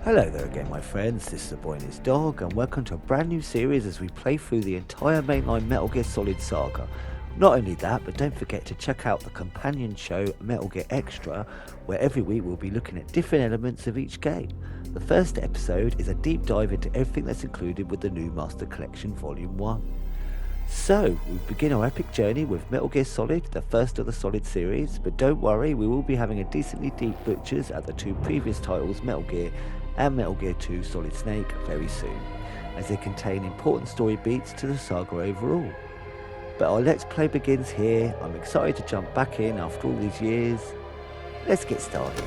Hello there again, my friends. This is the Boy and His Dog, and welcome to a brand new series as we play through the entire mainline Metal Gear Solid saga. Not only that, but don't forget to check out the companion show Metal Gear Extra, where every week we'll be looking at different elements of each game. The first episode is a deep dive into everything that's included with the new Master Collection Volume 1. So, we begin our epic journey with Metal Gear Solid, the first of the Solid series, but don't worry, we will be having a decently deep butchers at the two previous titles, Metal Gear and Metal Gear 2 Solid Snake, very soon, as they contain important story beats to the saga overall. But our Let's Play begins here. I'm excited to jump back in after all these years. Let's get started.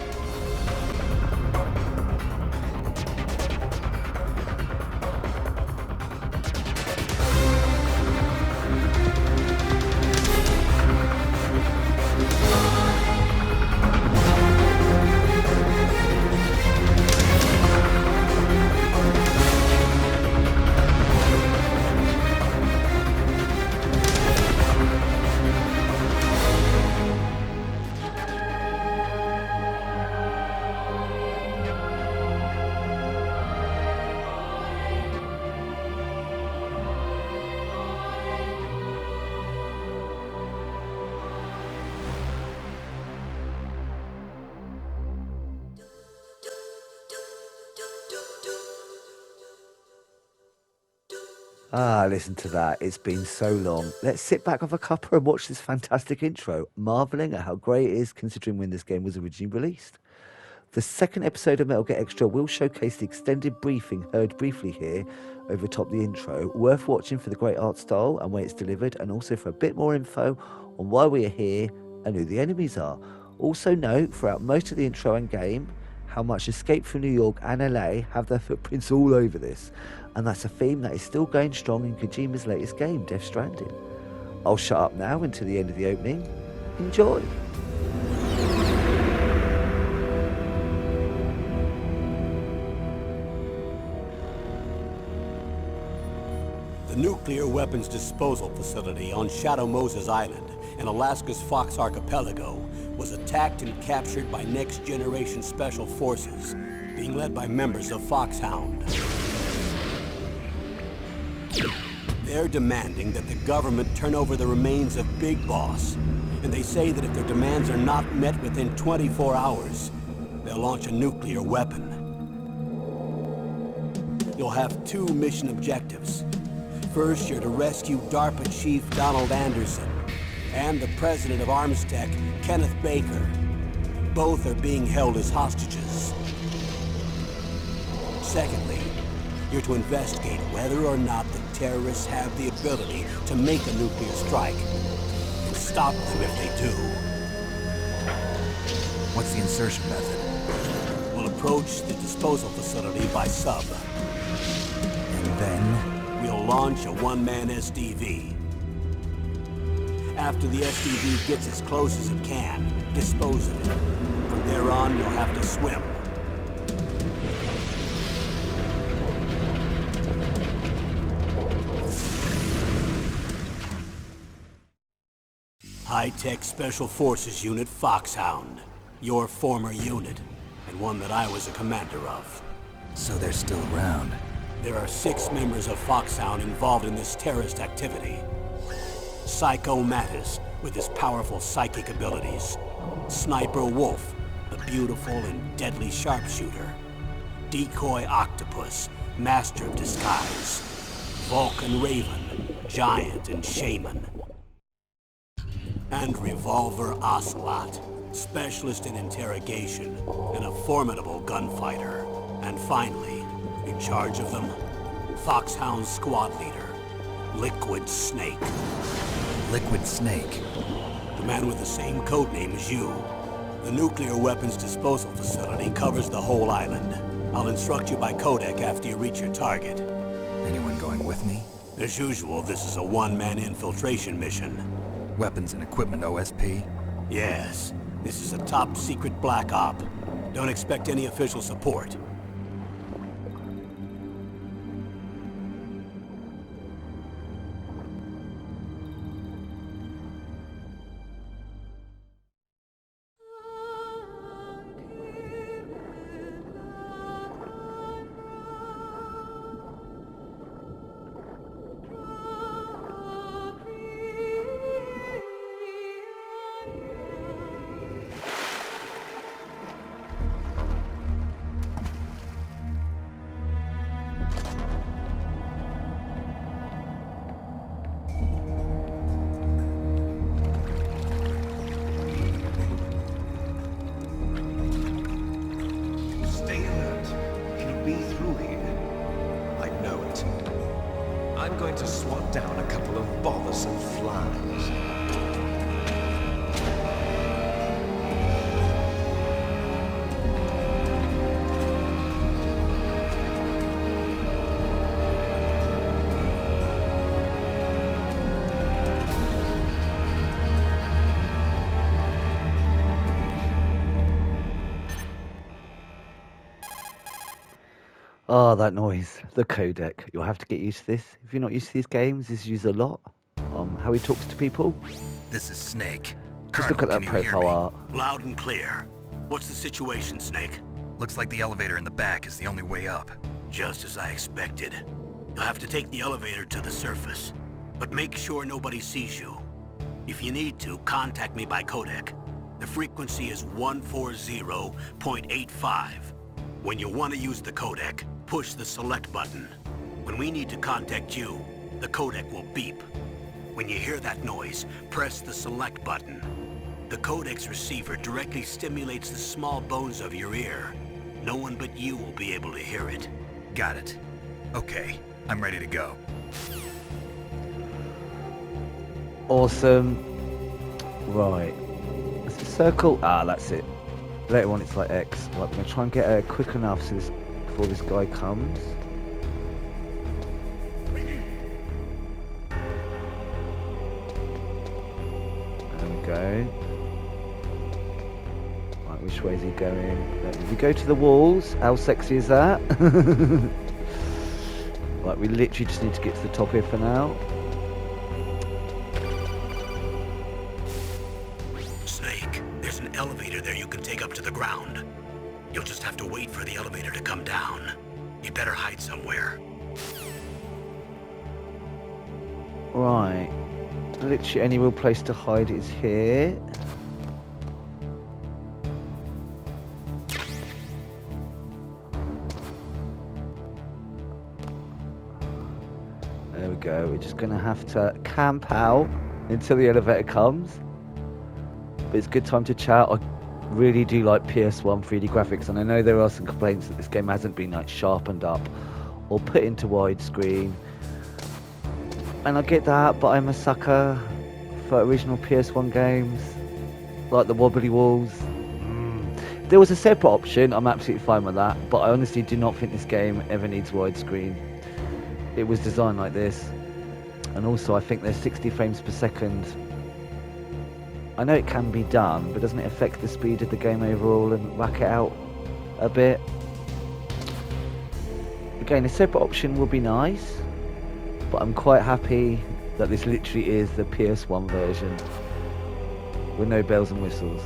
Listen to that. It's been so long. Let's sit back with a cuppa and watch this fantastic intro, marveling at how great it is considering when this game was originally released. The second episode of Metal Gear Extra will showcase the extended briefing heard briefly here over top the intro, worth watching for the great art style and way it's delivered, and also for a bit more info on why we are here and who the enemies are. Also note, throughout most of the intro and game, how much Escape from New York and LA have their footprints all over this, and that's a theme that is still going strong in Kojima's latest game, Death Stranding. I'll shut up now until the end of the opening. Enjoy! The nuclear weapons disposal facility on Shadow Moses Island in Alaska's Fox Archipelago was attacked and captured by Next Generation Special Forces, being led by members of Foxhound. They're demanding that the government turn over the remains of Big Boss, and they say that if their demands are not met within 24 hours, they'll launch a nuclear weapon. You'll have two mission objectives. First, you're to rescue DARPA Chief Donald Anderson and the president of Armstech, Kenneth Baker. Both are being held as hostages. Secondly, you're to investigate whether or not the terrorists have the ability to make a nuclear strike and stop them if they do. What's the insertion method? We'll approach the disposal facility by sub. And then? We'll launch a one-man SDV. After the SDV gets as close as it can, dispose of it. From there on, you'll have to swim. High-Tech Special Forces Unit Foxhound. Your former unit, and one that I was a commander of. So they're still around. There are 6 members of Foxhound involved in this terrorist activity. Psycho Mattis, with his powerful psychic abilities. Sniper Wolf, the beautiful and deadly sharpshooter. Decoy Octopus, master of disguise. Vulcan Raven, giant and shaman. And Revolver Ocelot, specialist in interrogation and a formidable gunfighter. And finally, in charge of them, Foxhound squad leader, Liquid Snake. Liquid Snake? The man with the same codename as you. The nuclear weapons disposal facility covers the whole island. I'll instruct you by codec after you reach your target. Anyone going with me? As usual, this is a one-man infiltration mission. Weapons and equipment OSP? Yes. This is a top-secret black op. Don't expect any official support. I'm going to swat down a couple of bothersome flies. Oh, that noise. The codec. You'll have to get used to this. If you're not used to these games, this is used a lot. How he talks to people. This is Snake. Just look at Colonel, that can you hear profile me? art. Loud and clear. What's the situation, Snake? Looks like the elevator in the back is the only way up. Just as I expected. You'll have to take the elevator to the surface. But make sure nobody sees you. If you need to, contact me by codec. The frequency is 140.85. When you want to use the codec, push the select button. When we need to contact you, the codec will beep. When you hear that noise, press the select button. The codec's receiver directly stimulates the small bones of your ear. No one but you will be able to hear it. Got it. Okay, I'm ready to go. Awesome. Right. It's a circle. Ah, that's it. Later on it's like X. Right, I'm going to try and get quick enough so before this guy comes. There we go. Right, which way is he going? If we go to the walls, how sexy is that? Right, we literally just need to get to the top here for now. Snake, there's an elevator there you can take up to the ground. You'll just have to wait for the elevator to come down. You'd better hide somewhere. Right. Literally any real place to hide is here. There we go. We're just going to have to camp out until the elevator comes. But it's a good time to chat. I really do like PS1 3D graphics, and I know there are some complaints that this game hasn't been like sharpened up or put into widescreen. And I get that, but I'm a sucker for original PS1 games, like the wobbly walls. If there was a separate option, I'm absolutely fine with that, but I honestly do not think this game ever needs widescreen. It was designed like this, and also I think there's 60 frames per second. I know it can be done, but doesn't it affect the speed of the game overall and whack it out a bit? Again, a separate option would be nice, but I'm quite happy that this literally is the PS1 version with no bells and whistles.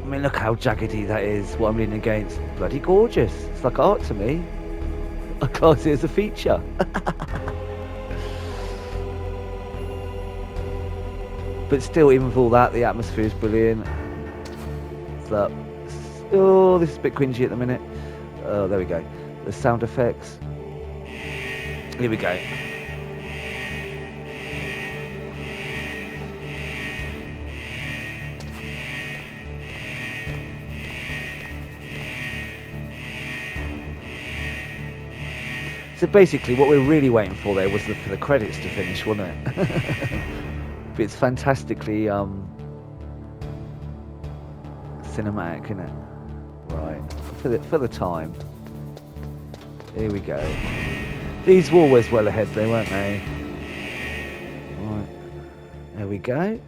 I mean, look how jaggedy that is, what I'm leaning against. Bloody gorgeous. It's like art to me. I class it as a feature. But still, even with all that, the atmosphere is brilliant. So, oh, this is a bit cringy at the minute. Oh, there we go. The sound effects. Here we go. So basically, what we're really waiting for there was for the credits to finish, wasn't it? But it's fantastically cinematic, isn't it? Right, for the time. Here we go. These were always well ahead, they weren't they? Right, there we go.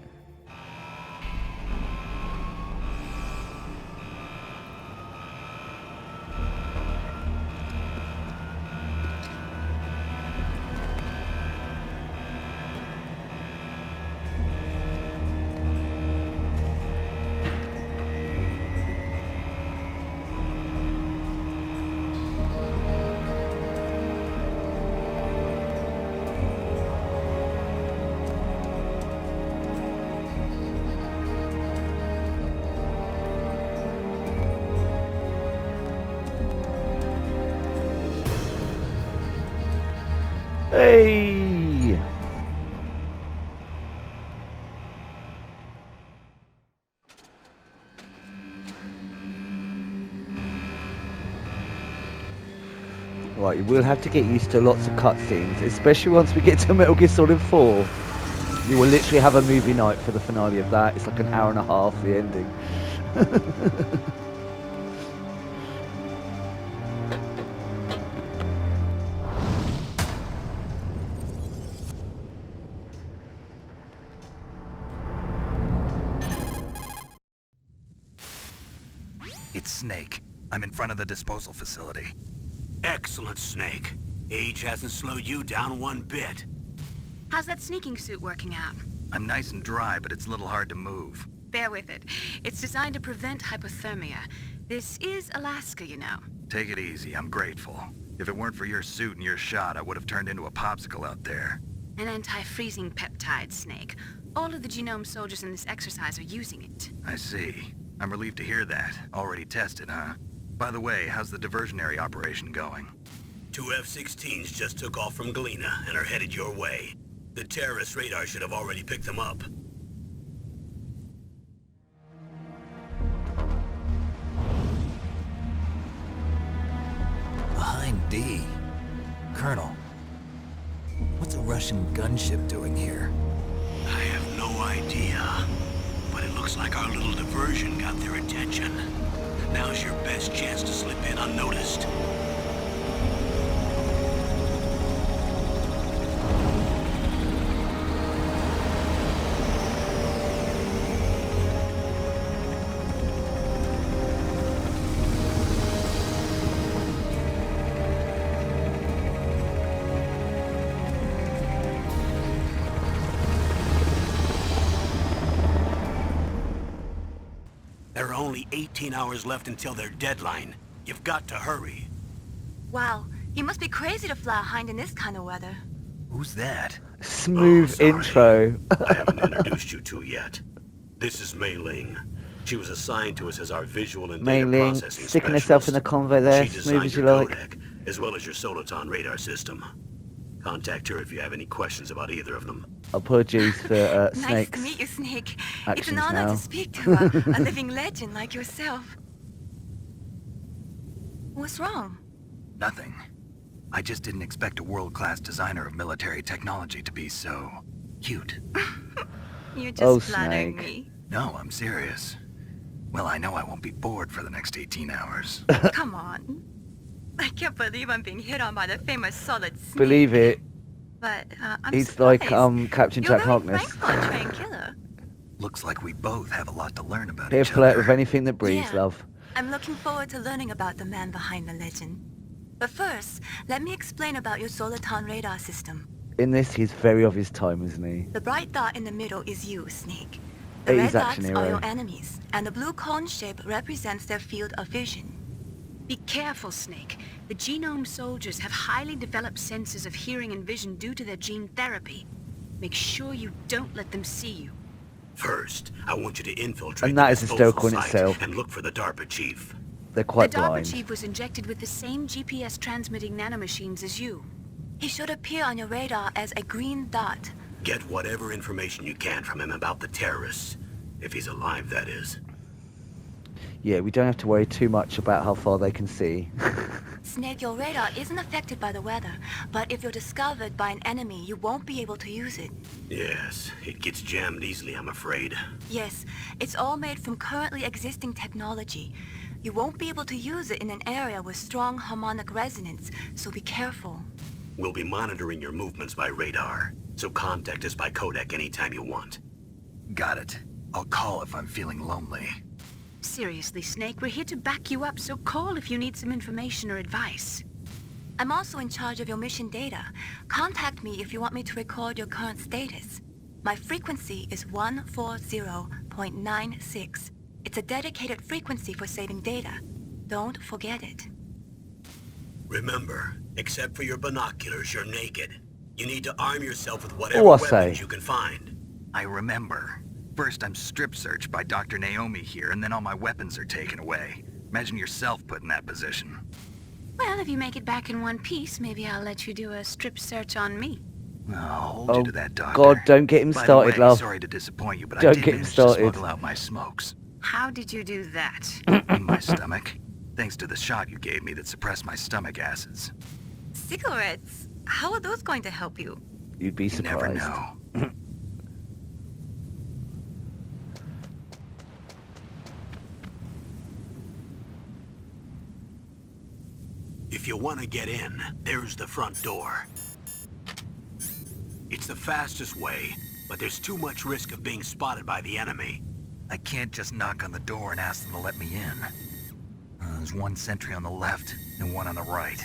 Hey! Right, you will have to get used to lots of cutscenes, especially once we get to Metal Gear Solid 4. You will literally have a movie night for the finale of that. It's like an hour and a half, the ending. It's Snake. I'm in front of the disposal facility. Excellent, Snake. Age hasn't slowed you down one bit. How's that sneaking suit working out? I'm nice and dry, but it's a little hard to move. Bear with it. It's designed to prevent hypothermia. This is Alaska, you know. Take it easy, I'm grateful. If it weren't for your suit and your shot, I would have turned into a popsicle out there. An anti-freezing peptide, Snake. All of the genome soldiers in this exercise are using it. I see. I'm relieved to hear that. Already tested, huh? By the way, how's the diversionary operation going? 2 F-16s just took off from Galena and are headed your way. The terrorist radar should have already picked them up. Behind D. Colonel, what's a Russian gunship doing here? I have no idea, but it looks like our little diversion got their attention. Now's your best chance to slip in unnoticed. There are only 18 hours left until their deadline. You've got to hurry. Wow, you must be crazy to fly a hind in this kind of weather. Who's that? Smooth sorry. intro. I haven't introduced you to yet. This is Mei Ling. She was assigned to us as our visual and Mei data Ling, processing sticking herself in the specialist. convo there, She smooth designed as you your like. codec, as well as your Soliton radar system. Contact her if you have any questions about either of them. Apologies for Nice Snake's to meet you, Snake. It's actions an honor now. to speak to a living legend like yourself. What's wrong? Nothing. I just didn't expect a world-class designer of military technology to be so cute. You're just Oh, flattering Snake. me. No, I'm serious. Well, I know I won't be bored for the next 18 hours. Come on. I can't believe I'm being hit on by the famous Solid Snake. Believe it, But I'm he's surprised. like Captain You're Jack very Harkness. frank, trained killer. Looks like we both have a lot to learn about Here each flirt other. with anything that breathes, Yeah. love. I'm looking forward to learning about the man behind the legend. But first, let me explain about your Soliton radar system. In this, he's very of his time, isn't he? The bright dot in the middle is you, Snake. The 80s red dots action are hero. your enemies, and the blue cone shape represents their field of vision. Be careful, Snake. The genome soldiers have highly developed senses of hearing and vision due to their gene therapy. Make sure you don't let them see you. First, I want you to infiltrate And that the is disposal hysterical in site itself. and look for the DARPA chief. They're quite The DARPA blind. chief was injected with the same GPS transmitting nanomachines as you. He should appear on your radar as a green dot. Get whatever information you can from him about the terrorists. If he's alive, that is. Yeah, we don't have to worry too much about how far they can see. Snake, your radar isn't affected by the weather, but if you're discovered by an enemy, you won't be able to use it. Yes, it gets jammed easily, I'm afraid. Yes, it's all made from currently existing technology. You won't be able to use it in an area with strong harmonic resonance, so be careful. We'll be monitoring your movements by radar, so contact us by codec anytime you want. Got it. I'll call if I'm feeling lonely. Seriously, Snake, we're here to back you up, so call if you need some information or advice. I'm also in charge of your mission data. Contact me if you want me to record your current status. My frequency is 140.96. It's a dedicated frequency for saving data. Don't forget it. Remember, except for your binoculars, you're naked. You need to arm yourself with whatever Oh, I weapons say. you can find. I remember. First, I'm strip searched by Dr. Naomi here, and then all my weapons are taken away. Imagine yourself put in that position. Well, if you make it back in one piece, maybe I'll let you do a strip search on me. I'll hold Oh, you to that, Doctor. God, don't get him By started, the way, love. sorry to disappoint you, but Don't I did get him manage started. to smuggle out my smokes. How did you do that? In my stomach. Thanks to the shot you gave me that suppressed my stomach acids. Cigarettes? How are those going to help you? You'd be You surprised. never know. If you want to get in, there's the front door. It's the fastest way, but there's too much risk of being spotted by the enemy. I can't just knock on the door and ask them to let me in. There's one sentry on the left and one on the right.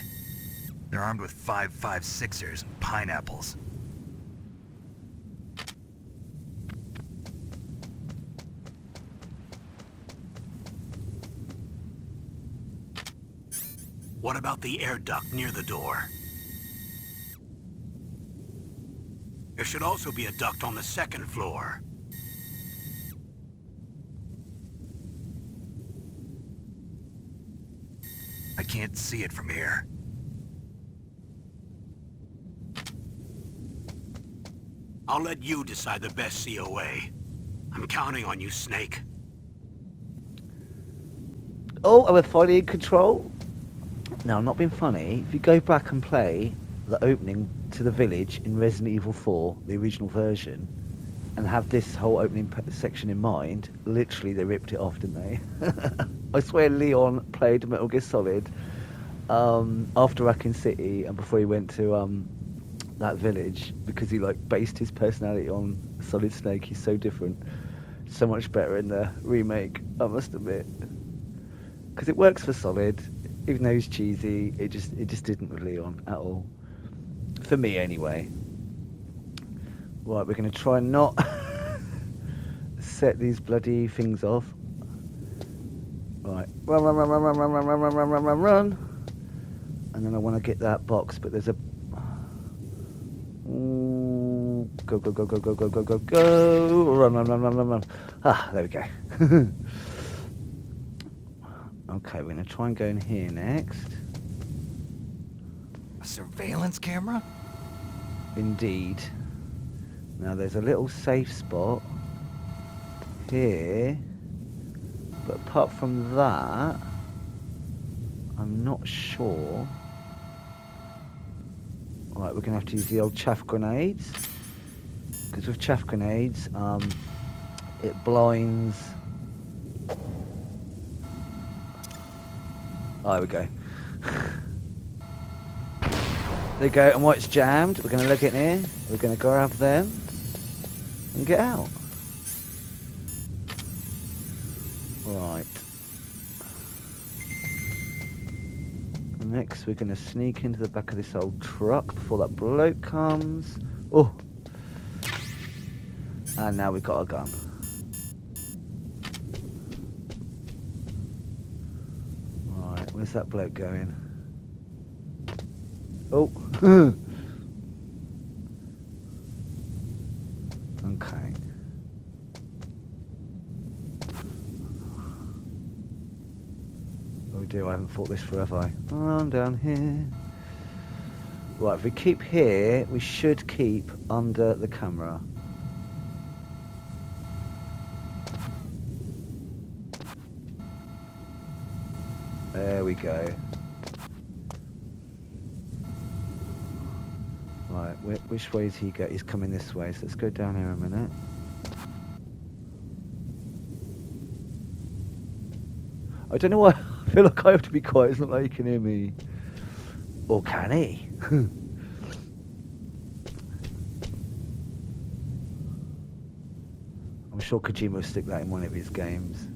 They're armed with 5.56ers and pineapples. What about the air duct near the door? There should also be a duct on the second floor. I can't see it from here. I'll let you decide the best COA. I'm counting on you, Snake. Oh, we're finally in control. Now, I'm not being funny. If you go back and play the opening to the village in Resident Evil 4, the original version, and have this whole opening section in mind, literally they ripped it off, didn't they? I swear Leon played Metal Gear Solid after Raccoon City and before he went to that village, because he like based his personality on Solid Snake. He's so different, so much better in the remake, I must admit, because it works for Solid. Even though he's cheesy, it just didn't with Leon at all. For me, anyway. Right, we're going to try and not set these bloody things off. Right, run, run, run, run, run, run, run, run, run, run, run, run, run. And then I want to get that box, but there's a... Ooh, go, go, go, go, go, go, go, go, go. Run, run, run, run, run, run. Ah, there we go. Okay, we're going to try and go in here next. A surveillance camera? Indeed. Now there's a little safe spot here, but apart from that, I'm not sure. Right, we're going to have to use the old chaff grenades, because with chaff grenades, it blinds. Oh, there we go. There you go, and while it's jammed, we're going to look in here, we're going to grab them and get out. Right. Next, we're going to sneak into the back of this old truck before that bloke comes. Oh! And now we've got a gun. Right, where's that bloke going? Oh! Okay. Oh dear, I haven't fought this forever, have I? I'm down here. Right, if we keep here, we should keep under the camera. There we go. Right, which way is he go? He's coming this way, so let's go down here a minute. I don't know why I feel like I have to be quiet. It's not like he can hear me. Or can he? I'm sure Kojima will stick that in one of his games.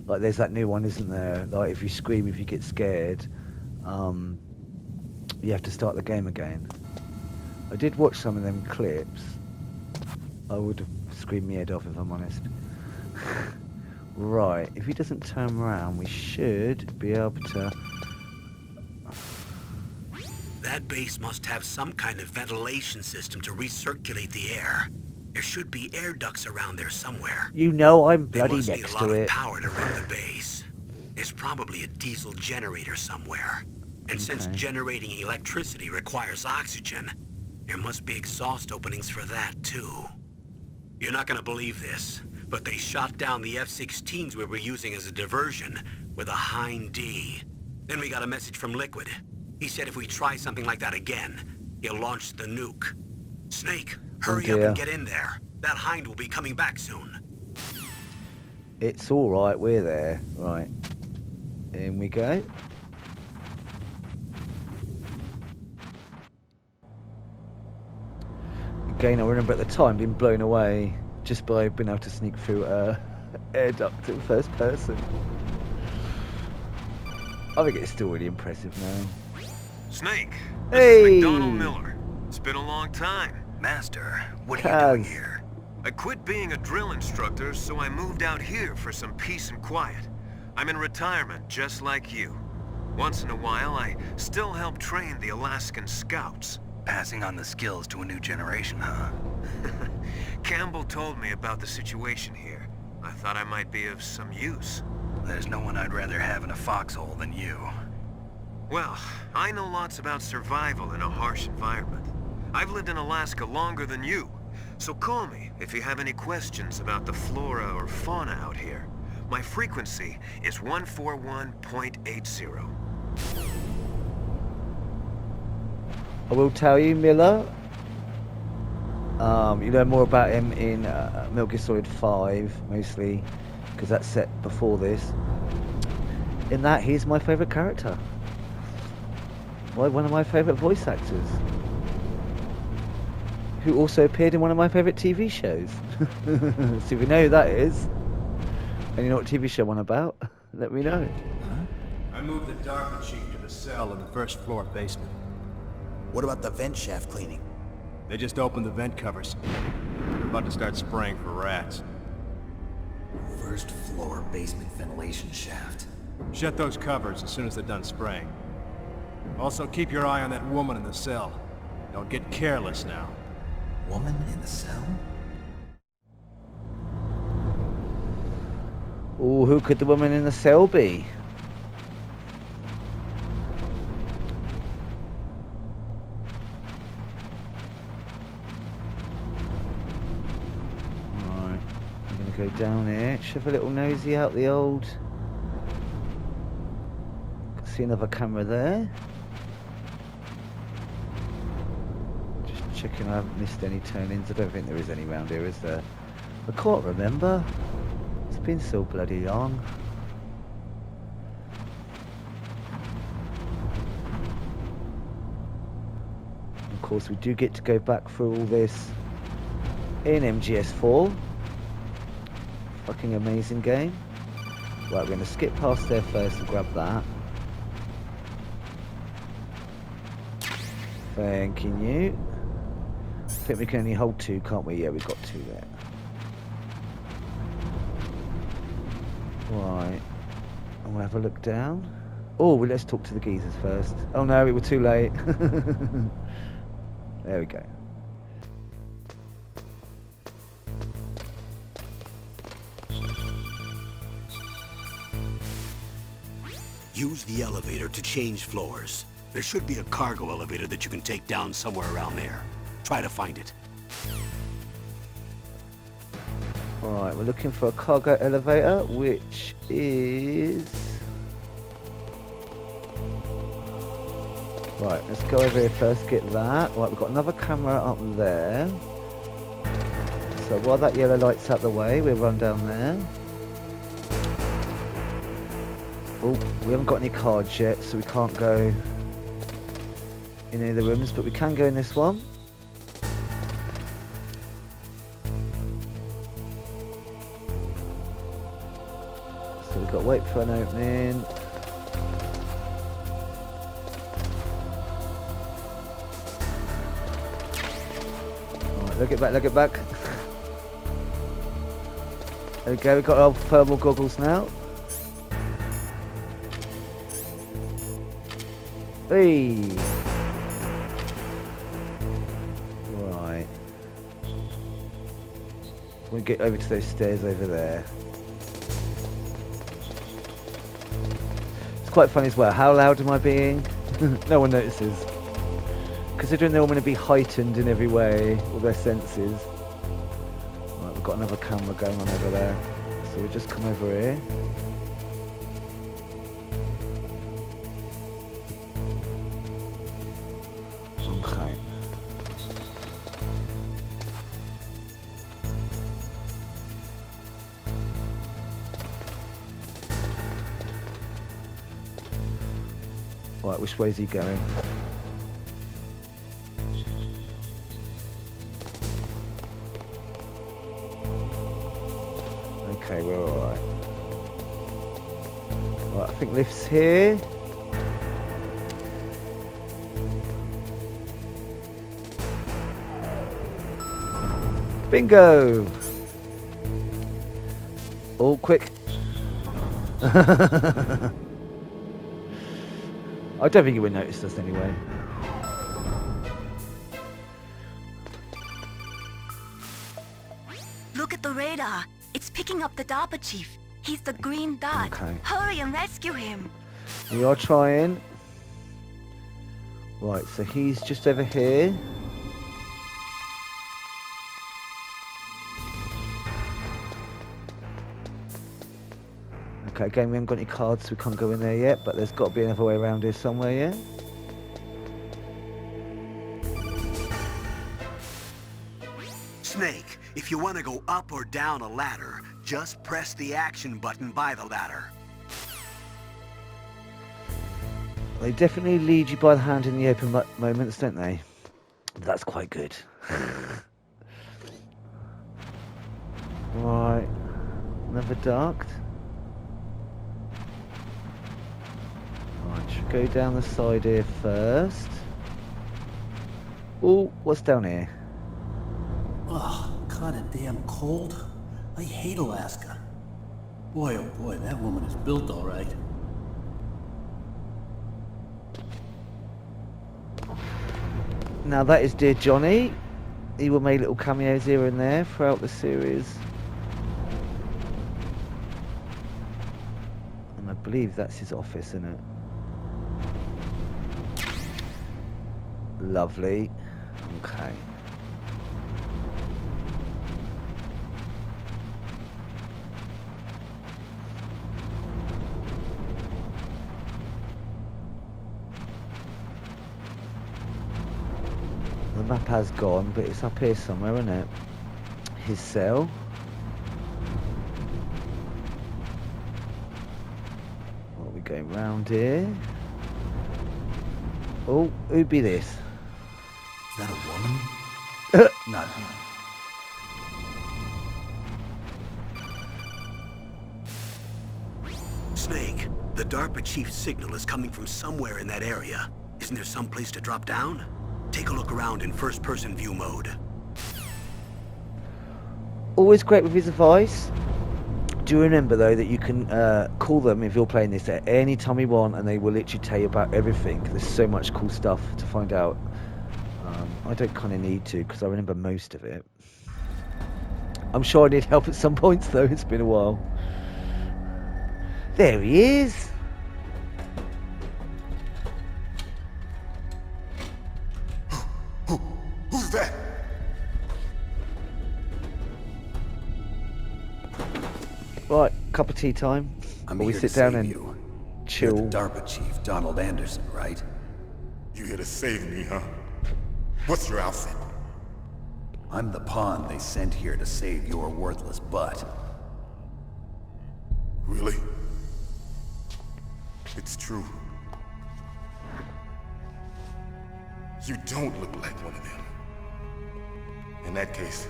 Like there's that new one, isn't there? Like if you scream, if you get scared, you have to start the game again. I did watch some of them clips. I would have screamed my head off if I'm honest. Right, if he doesn't turn around, we should be able to... That base must have some kind of ventilation system to recirculate the air. There should be air ducts around there somewhere. You know I'm They bloody must need next a lot to of it. power to run the base. There's probably a diesel generator somewhere. And since Okay. generating electricity requires oxygen, there must be exhaust openings for that too. You're not gonna believe this, but they shot down the F-16s we were using as a diversion with a Hind D. Then we got a message from Liquid. He said if we try something like that again, he'll launch the nuke. Snake, hurry Oh up dear. and get in there. That hind will be coming back soon. It's alright, we're there. Right. In we go. Again, I remember at the time being blown away just by being able to sneak through air duct in first person. I think it's still really impressive now. Snake, Hey! this is McDonald Miller. It's been a long time. Master, what are you doing Kaz. here? I quit being a drill instructor, so I moved out here for some peace and quiet. I'm in retirement, just like you. Once in a while, I still help train the Alaskan Scouts. Passing on the skills to a new generation, huh? Campbell told me about the situation here. I thought I might be of some use. There's no one I'd rather have in a foxhole than you. Well, I know lots about survival in a harsh environment. I've lived in Alaska longer than you, so call me if you have any questions about the flora or fauna out here. My frequency is 141.80. I will tell you, Miller. You learn more about him in Metal Gear Solid 5, mostly, because that's set before this. In that, he's my favourite character. One of my favourite voice actors. Who also appeared in one of my favourite TV shows. So if you know who that is, and you know what TV show I'm about, let me know. I moved the Darker Chief to the cell in the first floor basement. What about the vent shaft cleaning? They just opened the vent covers. They're about to start spraying for rats. First floor basement ventilation shaft. Shut those covers as soon as they're done spraying. Also, keep your eye on that woman in the cell. Don't get careless now. Woman in the cell? Oh, who could the woman in the cell be? Right, I'm gonna go down here. Shove a little nosy out the old. See another camera there. Just checking I haven't missed any turn-ins. I don't think there is any round here, is there? I can't remember. It's been so bloody long. Of course, we do get to go back through all this in MGS4. Fucking amazing game. Right, we're going to skip past there first and grab that. Thank you. I think we can only hold two, can't we? Yeah, we've got two there. Right. I'm gonna have a look down. Oh, well, let's talk to the geezers first. Oh no, we were too late. There we go. Use the elevator to change floors. There should be a cargo elevator that you can take down somewhere around there. Try to find it. Alright, we're looking for a cargo elevator, which is... Right, let's go over here first, get that. Right, we've got another camera up there. So while that yellow light's out the way, we'll run down there. Oh, we haven't got any cards yet, so we can't go in any of the rooms, but we can go in this one. So we've got to wait for an opening. Alright, look it back, look it back. There we go, we've got our thermal goggles now. Hey! Right. We'll get over to those stairs over there. It's quite funny as well. How loud am I being? No one notices. Considering they're all going to be heightened in every way, all their senses. Right, we've got another camera going on over there. So we'll just come over here. Right, which way is he going? Okay, we're alright. Right, I think lift's here. Bingo! All quick. I don't think he would notice us anyway. Look at the radar. It's picking up the DARPA chief. He's the green dot. Okay. Hurry and rescue him. We are trying. Right, so he's just over here. Okay, again, we haven't got any cards, so we can't go in there yet, but there's got to be another way around here somewhere, yeah? Snake, if you want to go up or down a ladder, just press the action button by the ladder. They definitely lead you by the hand in the open moments, don't they? That's quite good. Right, another dark. Right, should go down the side here first. Oh, what's down here? Ugh, kinda damn cold. I hate Alaska. Boy, oh boy, that woman is built all right. Now that is Dear Johnny. He will make little cameos here and there throughout the series. And I believe that's his office, isn't it? Lovely. Okay. The map has gone, but it's up here somewhere, isn't it? His cell. What are we going round here? Oh, who'd be this? Is that a woman? Not him. Snake, the DARPA chief's signal is coming from somewhere in that area. Isn't there some place to drop down? Take a look around in first-person view mode. Always great with his advice. Do remember though that you can call them if you're playing this at any time you want, and they will literally tell you about everything. There's so much cool stuff to find out. I don't kind of need to because I remember most of it. I'm sure I need help at some points though. It's been a while. There he is. Who's that? Right, cup of tea time. I'm Or we here sit to down save and you. chill. You're the DARPA chief, Donald Anderson, right? You here to save me, huh? What's your outfit? I'm the pawn they sent here to save your worthless butt. Really? It's true. You don't look like one of them. In that case,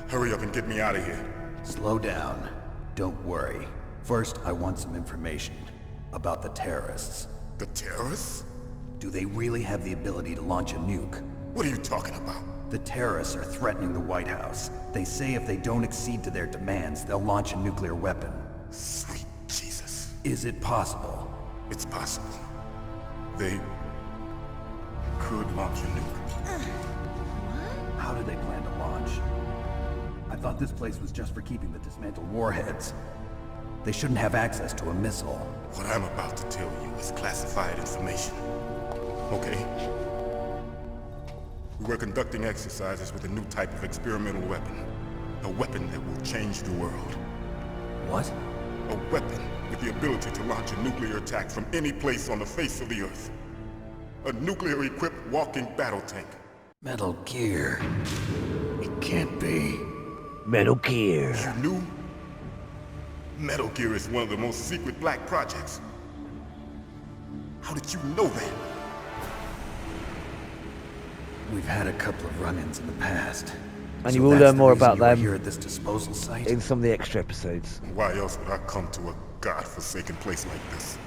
hurry up and get me out of here. Slow down. Don't worry. First, I want some information about the terrorists. The terrorists? Do they really have the ability to launch a nuke? What are you talking about? The terrorists are threatening the White House. They say if they don't accede to their demands, they'll launch a nuclear weapon. Sweet Jesus. Is it possible? It's possible. They could launch a nuke. How do they plan to launch? I thought this place was just for keeping the dismantled warheads. They shouldn't have access to a missile. What I'm about to tell you is classified information. Okay? We were conducting exercises with a new type of experimental weapon. A weapon that will change the world. What? A weapon with the ability to launch a nuclear attack from any place on the face of the Earth. A nuclear-equipped walking battle tank. Metal Gear. It can't be. Metal Gear. You knew? Metal Gear is one of the most secret black projects. How did you know that? We've had a couple of run-ins in the past. And So you will that's learn the more reason about you were them here at this disposal site? in some of the extra episodes. Why else would I come to a godforsaken place like this?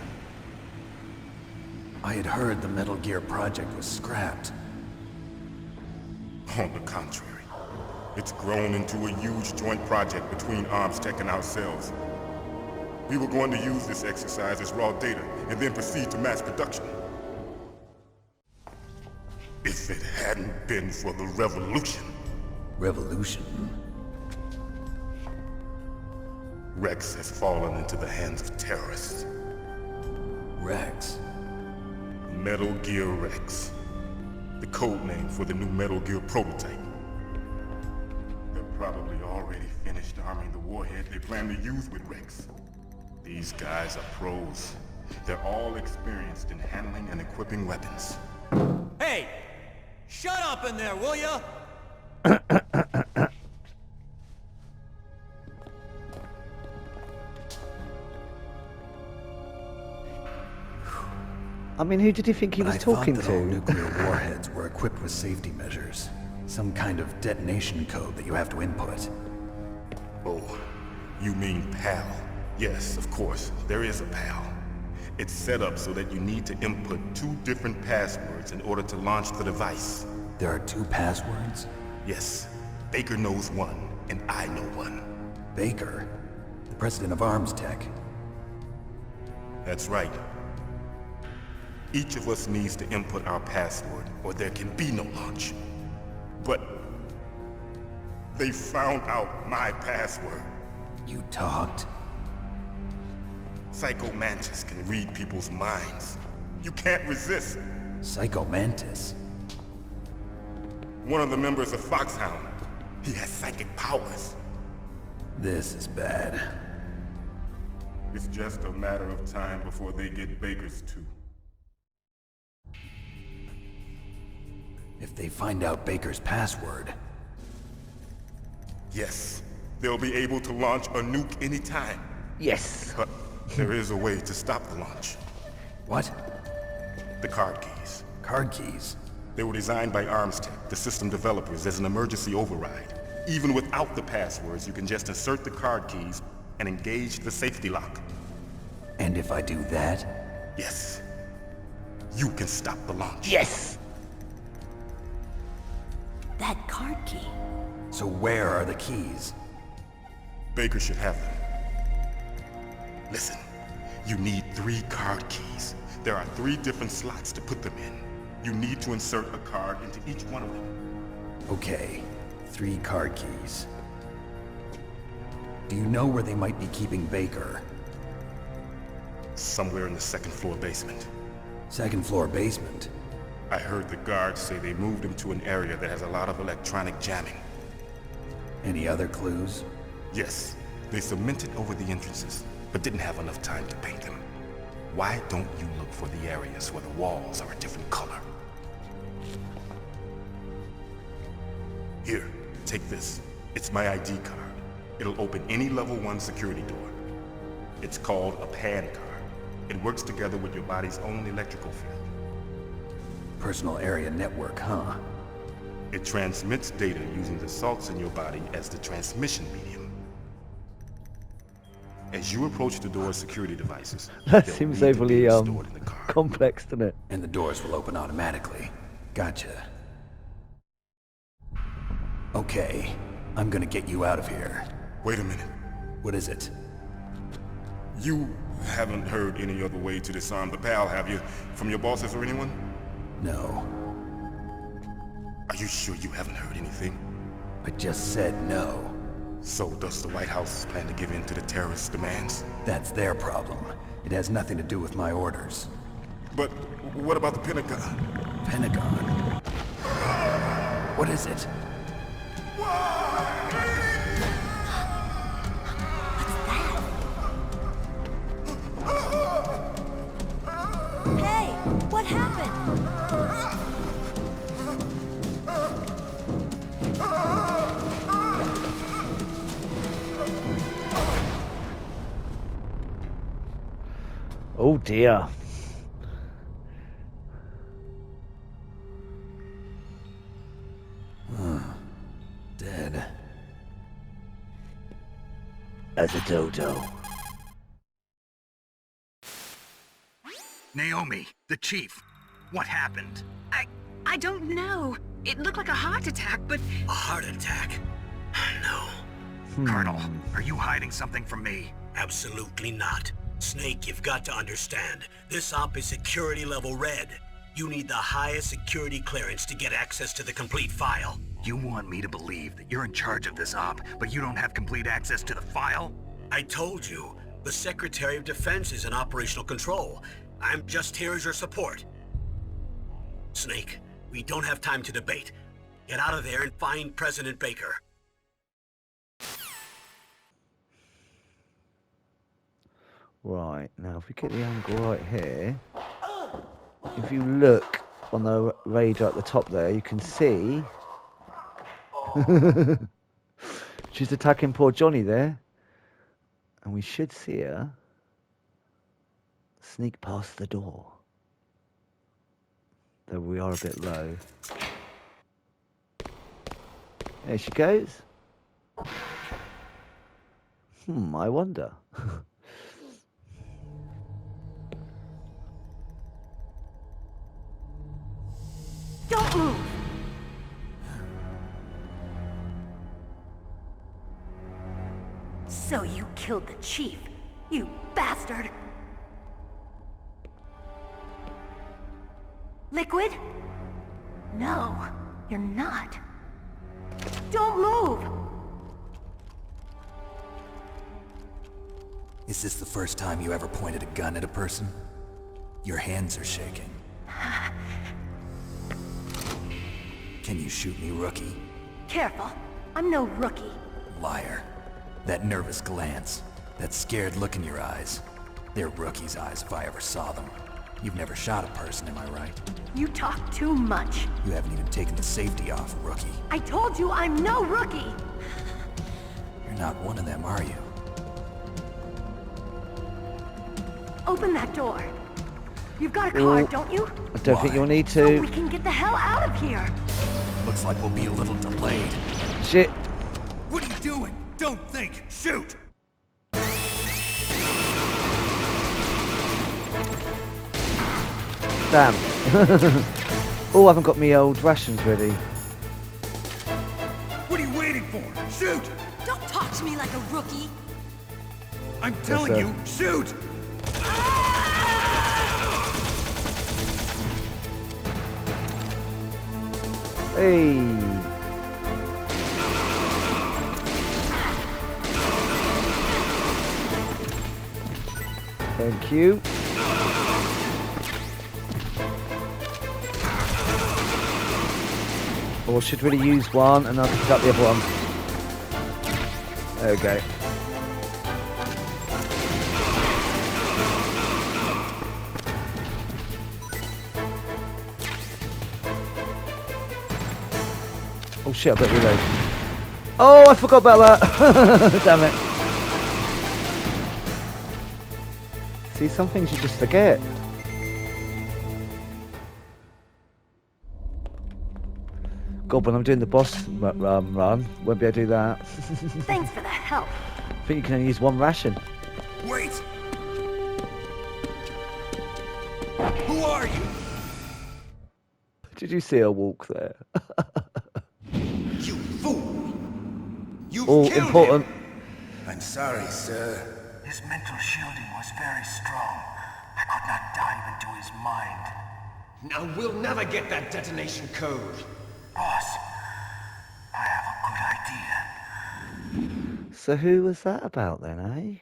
I had heard the Metal Gear project was scrapped. On the contrary, it's grown into a huge joint project between ArmsTech and ourselves. We were going to use this exercise as raw data and then proceed to mass production. If it hadn't been for the revolution. Revolution? Rex has fallen into the hands of terrorists. Rex? Metal Gear Rex. The code name for the new Metal Gear prototype. They're probably already finished arming the warhead they plan to use with Rex. These guys are pros. They're all experienced in handling and equipping weapons. Hey! Shut up in there, will ya? I mean, who did he think he was talking I thought that all to? nuclear warheads were equipped with safety measures. Some kind of detonation code that you have to input. Oh, you mean PAL? Yes, of course, there is a PAL. It's set up so that you need to input 2 different passwords in order to launch the device. There are 2 passwords? Yes, Baker knows one, and I know one. Baker? The president of ArmsTech? That's right. Each of us needs to input our password, or there can be no launch. But they found out my password. You talked? Psycho Mantis can read people's minds. You can't resist. Psycho Mantis? One of the members of Foxhound. He has psychic powers. This is bad. It's just a matter of time before they get Baker's too. If they find out Baker's password... Yes, they'll be able to launch a nuke anytime. Yes. But there is a way to stop the launch. What? The card keys. Card keys? They were designed by ArmsTech, the system developers, as an emergency override. Even without the passwords, you can just insert the card keys and engage the safety lock. And if I do that? Yes. You can stop the launch. Yes. That card key. So where are the keys? Baker should have them. Listen, you need 3 card keys. There are 3 different slots to put them in. You need to insert a card into each one of them. Okay, 3 card keys. Do you know where they might be keeping Baker? Somewhere in the 2nd floor basement. 2nd floor basement? I heard the guards say they moved him to an area that has a lot of electronic jamming. Any other clues? Yes, they cemented over the entrances, but didn't have enough time to paint them. Why don't you look for the areas where the walls are a different color? Here, take this. It's my ID card. It'll open any level 1 security door. It's called a PAN card. It works together with your body's own electrical field. Personal area network, huh? It transmits data using the salts in your body as the transmission medium. As you approach the door's security devices, That they'll seems read the overly data stored in the card. complex, doesn't it? And the doors will open automatically. Gotcha. Okay, I'm gonna get you out of here. Wait a minute. What is it? You haven't heard any other way to disarm the PAL, have you? From your bosses or anyone? No. Are you sure you haven't heard anything? I just said no. So does the White House plan to give in to the terrorists' demands? That's their problem. It has nothing to do with my orders. But what about the Pentagon? Pentagon? What is it? Hey, what happened? Oh dear. as a dodo. Naomi, the chief. What happened? I don't know. It looked like a heart attack, but... A heart attack? No, Colonel, are you hiding something from me? absolutely not. Snake, you've got to understand. This op is security level red. You need the highest security clearance to get access to the complete file. You want me to believe that you're in charge of this op, but you don't have complete access to the file? I told you, the Secretary of Defense is in operational control. I'm just here as your support. Snake, we don't have time to debate. Get out of there and find President Baker. Right, now if we get the angle right here, if you look on the radar at the top there, you can see she's attacking poor Johnny there. And we should see her sneak past the door. Though we are a bit low. There she goes. I wonder. Don't move! So you killed the chief, you bastard! Liquid? No, you're not. Don't move! Is this the first time you ever pointed a gun at a person? Your hands are shaking. Can you shoot me, rookie? Careful, I'm no rookie. Liar. That nervous glance, that scared look in your eyes. They're rookie's eyes if I ever saw them. You've never shot a person, am I right? You talk too much. You haven't even taken the safety off, rookie. I told you I'm no rookie! You're not one of them, are you? Open that door. You've got a card, don't you? I don't think you'll need So we to. can get the hell out of here! Looks like we'll be a little delayed. Shit. What are you doing? Don't think! Shoot! Damn. Oh, I haven't got me old rations ready. What are you waiting for? Shoot! Don't talk to me like a rookie! I'm telling you, shoot! Hey. Thank you. Or should really use one and I'll pick up the other one. There we go. Oh shit, I better reload. Oh, I forgot about that. Damn it. See, some things you just forget. God, when I'm doing the boss run, won't be able to do that. Thanks for the help. I think you can only use one ration. Wait! Who are you? Did you see her walk there? You fool! You All killed important. him! I'm sorry, sir. His mental shielding was very strong. I could not dive into his mind. Now we'll never get that detonation code. Boss, I have a good idea. So who was that about then, eh?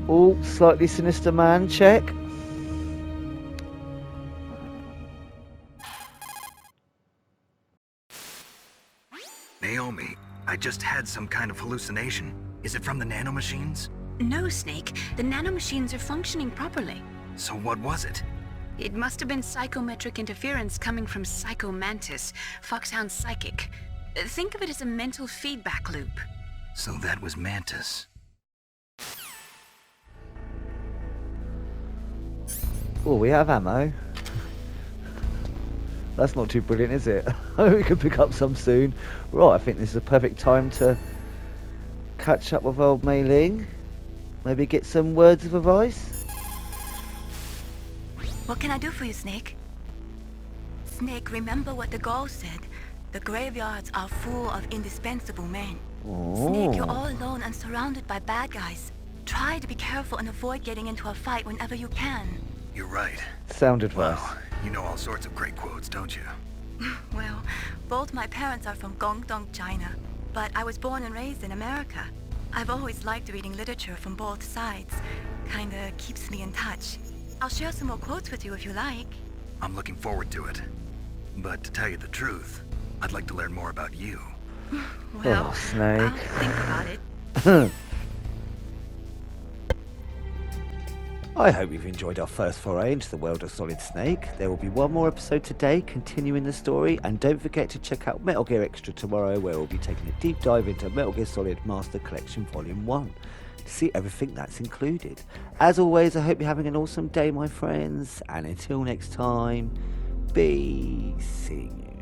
Oh, slightly sinister man, check. Naomi, I just had some kind of hallucination. Is it from the nanomachines? No, Snake. The nanomachines are functioning properly. So what was it? It must have been psychometric interference coming from Psycho Mantis, Foxhound's psychic. Think of it as a mental feedback loop. So that was Mantis. Oh, we have ammo. That's not too brilliant, is it? We could pick up some soon. Right, I think this is a perfect time to catch up with old Mei Ling. Maybe get some words of advice. What can I do for you, Snake? Snake, remember what the Gaul said. The graveyards are full of indispensable men. Oh. Snake, you're all alone and surrounded by bad guys. Try to be careful and avoid getting into a fight whenever you can. You're right. Sound advice. Wow, you know all sorts of great quotes, don't you? Well, both my parents are from Guangdong, China, but I was born and raised in America. I've always liked reading literature from both sides. Kinda keeps me in touch. I'll share some more quotes with you if you like. I'm looking forward to it. But to tell you the truth, I'd like to learn more about you. Well, oh, Snake. I'll think about it. I hope you've enjoyed our first foray into the world of Solid Snake. There will be one more episode today continuing the story, and don't forget to check out Metal Gear Extra tomorrow, where we'll be taking a deep dive into Metal Gear Solid Master Collection Volume 1 to see everything that's included. As always, I hope you're having an awesome day, my friends, and until next time, be seeing you.